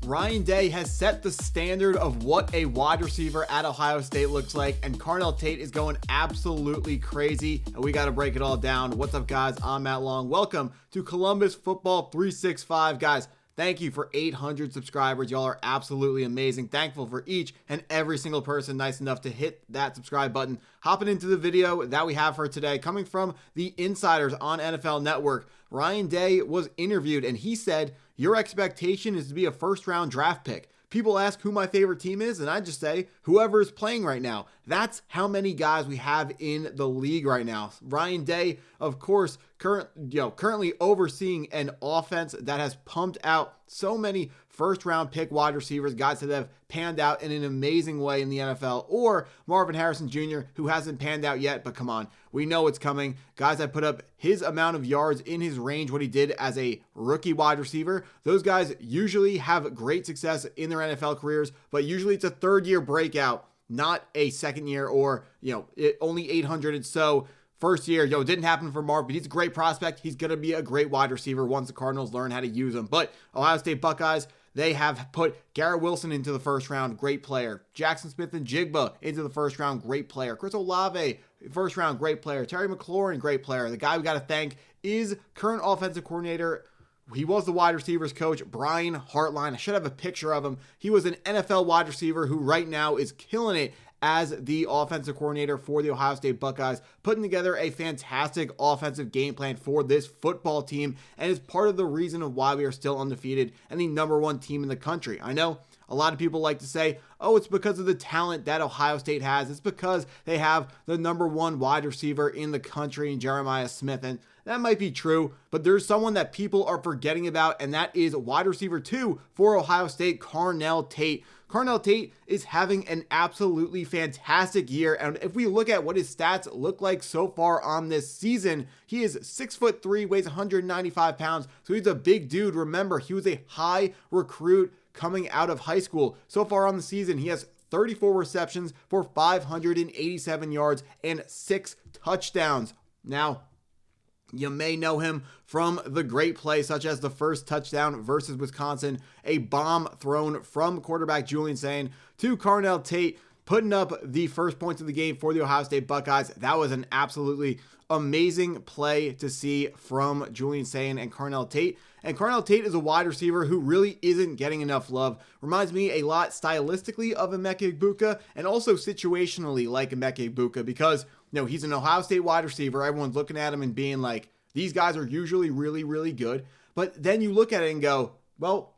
Ryan Day has set the standard of what a wide receiver at Ohio State looks like, and Carnell Tate is going absolutely crazy, and we got to break it all down. What's up, guys? I'm Matt Long. Welcome to Columbus Football 365. Guys, thank you for 800 subscribers. Y'all are absolutely amazing. Thankful for each and every single person nice enough to hit that subscribe button. Hopping into the video that we have for today, coming from the insiders on NFL Network, Ryan Day was interviewed, and he said, your expectation is to be a first-round draft pick. People ask who my favorite team is, and I just say whoever is playing right now. That's how many guys we have in the league right now. Ryan Day, of course, currently overseeing an offense that has pumped out so many first-round pick wide receivers, guys that have panned out in an amazing way in the NFL, or Marvin Harrison Jr., who hasn't panned out yet, but come on, we know it's coming. Guys that put up his amount of yards in his range, what he did as a rookie wide receiver. Those guys usually have great success in their NFL careers, but usually it's a third-year breakout, not a second year or, only 800 and so. First year, it didn't happen for Marv, but he's a great prospect. He's going to be a great wide receiver once the Cardinals learn how to use him. But Ohio State Buckeyes, they have put Garrett Wilson into the first round, great player. Jackson Smith-Njigba into the first round, great player. Chris Olave, first round, great player. Terry McLaurin, great player. The guy we got to thank is current offensive coordinator. He was the wide receivers coach, Brian Hartline. I should have a picture of him. He was an NFL wide receiver who right now is killing it as the offensive coordinator for the Ohio State Buckeyes, putting together a fantastic offensive game plan for this football team, and is part of the reason of why we are still undefeated and the number one team in the country. I know a lot of people like to say, oh, it's because of the talent that Ohio State has. It's because they have the number one wide receiver in the country in Jeremiah Smith, and that might be true, but there's someone that people are forgetting about, and that is wide receiver 2 for Ohio State, Carnell Tate. Carnell Tate is having an absolutely fantastic year, and if we look at what his stats look like so far on this season, he is 6'3", weighs 195 pounds, so he's a big dude. Remember, he was a high recruit coming out of high school. So far on the season, he has 34 receptions for 587 yards and 6 touchdowns. Now, you may know him from the great play, such as the first touchdown versus Wisconsin, a bomb thrown from quarterback Julian Sayin to Carnell Tate, putting up the first points of the game for the Ohio State Buckeyes. That was an absolutely amazing play to see from Julian Sayin and Carnell Tate. And Carnell Tate is a wide receiver who really isn't getting enough love. Reminds me a lot stylistically of Emeka Egbuka, and also situationally like Emeka Egbuka, because he's an Ohio State wide receiver. Everyone's looking at him and being like, these guys are usually really, really good. But then you look at it and go, well,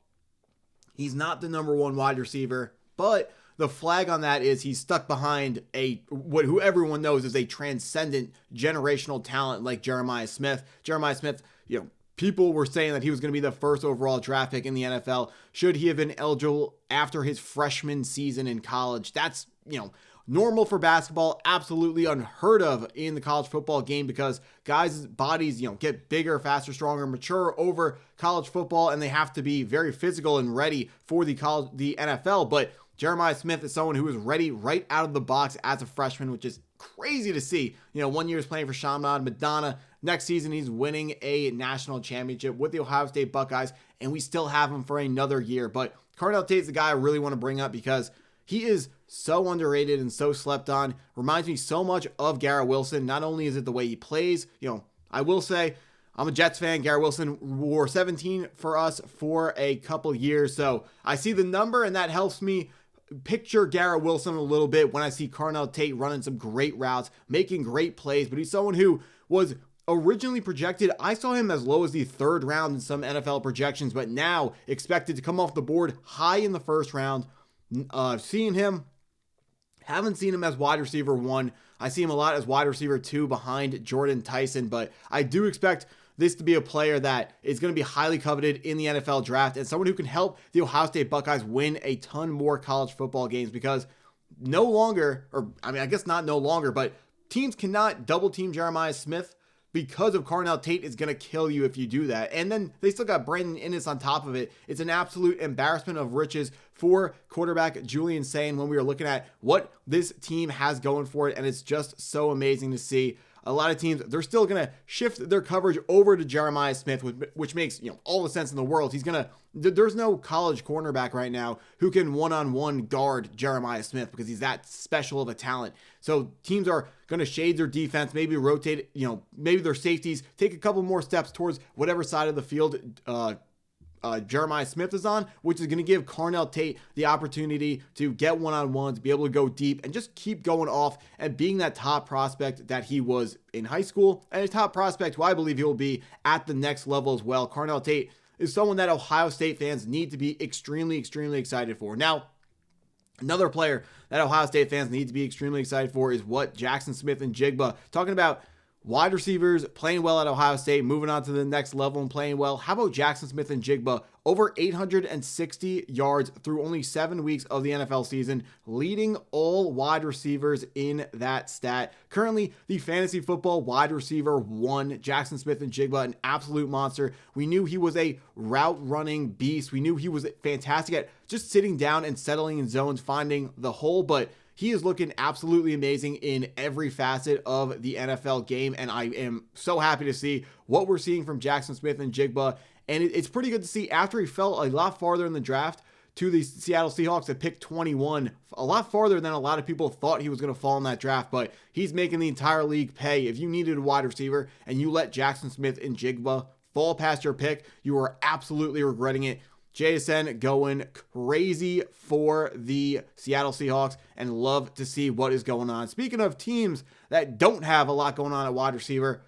he's not the number one wide receiver, but the flag on that is he's stuck behind who everyone knows is a transcendent generational talent like Jeremiah Smith. Jeremiah Smith, people were saying that he was going to be the first overall draft pick in the NFL. Should he have been eligible after his freshman season in college? That's, normal for basketball, absolutely unheard of in the college football game, because guys' bodies, get bigger, faster, stronger, mature over college football, and they have to be very physical and ready for the NFL. But Jeremiah Smith is someone who is ready right out of the box as a freshman, which is crazy to see. 1 year he's playing for Chaminade Madonna. Next season, he's winning a national championship with the Ohio State Buckeyes, and we still have him for another year. But Carnell Tate's the guy I really want to bring up because he is so underrated and so slept on. Reminds me so much of Garrett Wilson. Not only is it the way he plays, I will say I'm a Jets fan. Garrett Wilson wore 17 for us for a couple years, so I see the number, and that helps me picture Garrett Wilson a little bit when I see Carnell Tate running some great routes, making great plays. But he's someone who was originally projected, I saw him as low as the third round in some NFL projections, but now expected to come off the board high in the first round. Haven't seen him as wide receiver 1. I see him a lot as wide receiver 2 behind Jordan Tyson, but I do expect this to be a player that is going to be highly coveted in the NFL draft, and someone who can help the Ohio State Buckeyes win a ton more college football games, because no longer, I guess not no longer, but teams cannot double team Jeremiah Smith because of Carnell Tate is going to kill you if you do that. And then they still got Brandon Inniss on top of it. It's an absolute embarrassment of riches for quarterback Julian Sayin when we are looking at what this team has going for it, and it's just so amazing to see. a lot of teams, they're still going to shift their coverage over to Jeremiah Smith, which makes, all the sense in the world. There's no college cornerback right now who can one-on-one guard Jeremiah Smith because he's that special of a talent. So teams are going to shade their defense, maybe rotate, maybe their safeties, take a couple more steps towards whatever side of the field Jeremiah Smith is on, which is going to give Carnell Tate the opportunity to get one-on-ones, be able to go deep, and just keep going off and being that top prospect that he was in high school, and a top prospect who I believe he will be at the next level as well. Carnell Tate is someone that Ohio State fans need to be extremely, extremely excited for. Now, another player that Ohio State fans need to be extremely excited for is what Jackson Smith-Njigba, talking about wide receivers playing well at Ohio State, moving on to the next level and playing well. How about Jackson Smith-Njigba? Over 860 yards through only 7 weeks of the NFL season, leading all wide receivers in that stat. Currently, the fantasy football wide receiver 1, Jackson Smith-Njigba, an absolute monster. We knew he was a route running beast. We knew he was fantastic at just sitting down and settling in zones, finding the hole, but he is looking absolutely amazing in every facet of the NFL game, and I am so happy to see what we're seeing from Jackson Smith-Njigba. And it's pretty good to see after he fell a lot farther in the draft to the Seattle Seahawks at pick 21, a lot farther than a lot of people thought he was going to fall in that draft, but he's making the entire league pay. If you needed a wide receiver and you let Jackson Smith-Njigba fall past your pick, you are absolutely regretting it. JSN going crazy for the Seattle Seahawks, and love to see what is going on. Speaking of teams that don't have a lot going on at wide receiver,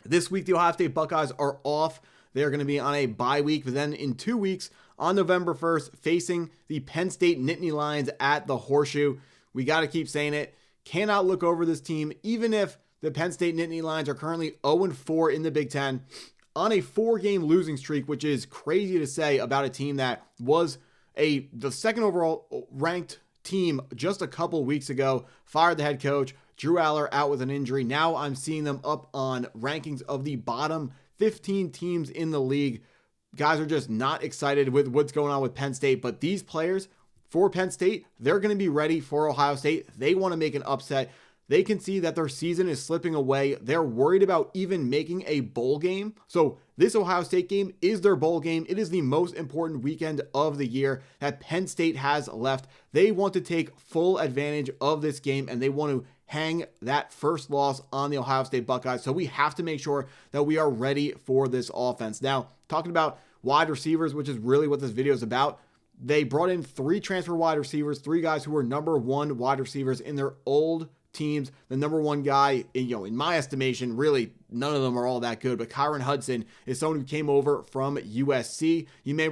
this week the Ohio State Buckeyes are off. They're going to be on a bye week, but then in 2 weeks on November 1st, facing the Penn State Nittany Lions at the Horseshoe. We got to keep saying it. Cannot look over this team, even if the Penn State Nittany Lions are currently 0-4 in the Big Ten. On a 4-game losing streak, which is crazy to say about a team that was the second overall ranked team just a couple weeks ago, fired the head coach, Drew Aller out with an injury. Now I'm seeing them up on rankings of the bottom 15 teams in the league. Guys are just not excited with what's going on with Penn State, but these players for Penn State, they're going to be ready for Ohio State. They want to make an upset. They can see that their season is slipping away. They're worried about even making a bowl game. So this Ohio State game is their bowl game. It is the most important weekend of the year that Penn State has left. They want to take full advantage of this game, and they want to hang that first loss on the Ohio State Buckeyes. So we have to make sure that we are ready for this offense. Now, talking about wide receivers, which is really what this video is about, they brought in 3 transfer wide receivers, 3 guys who were number 1 wide receivers in their old teams. The number 1 guy, in my estimation, really none of them are all that good, but Kyron Hudson is someone who came over from USC. You may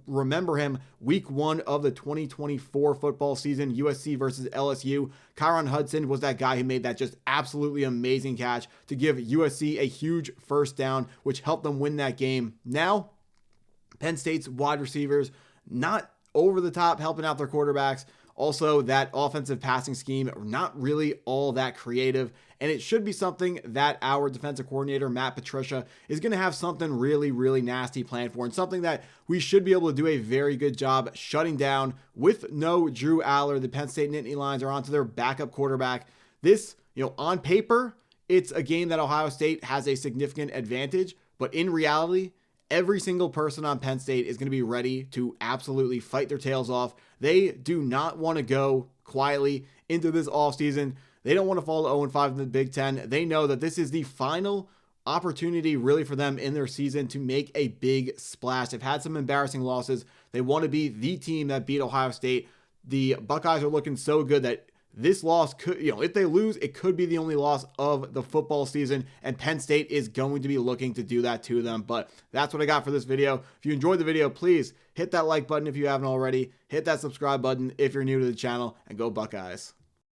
remember him week 1 of the 2024 football season, USC versus LSU. Kyron Hudson was that guy who made that just absolutely amazing catch to give USC a huge first down, which helped them win that game. Now, Penn State's wide receivers, not over the top helping out their quarterbacks. Also, that offensive passing scheme, not really all that creative, and it should be something that our defensive coordinator, Matt Patricia, is going to have something really, really nasty planned for, and something that we should be able to do a very good job shutting down. With no Drew Aller, the Penn State Nittany Lions are onto their backup quarterback. This, on paper, it's a game that Ohio State has a significant advantage, but in reality, every single person on Penn State is going to be ready to absolutely fight their tails off. They do not want to go quietly into this offseason. They don't want to fall to 0-5 in the Big Ten. They know that this is the final opportunity really for them in their season to make a big splash. They've had some embarrassing losses. They want to be the team that beat Ohio State. The Buckeyes are looking so good that this loss could, if they lose, it could be the only loss of the football season, and Penn State is going to be looking to do that to them. But that's what I got for this video. If you enjoyed the video, please hit that like button if you haven't already. Hit that subscribe button if you're new to the channel, and go Buckeyes.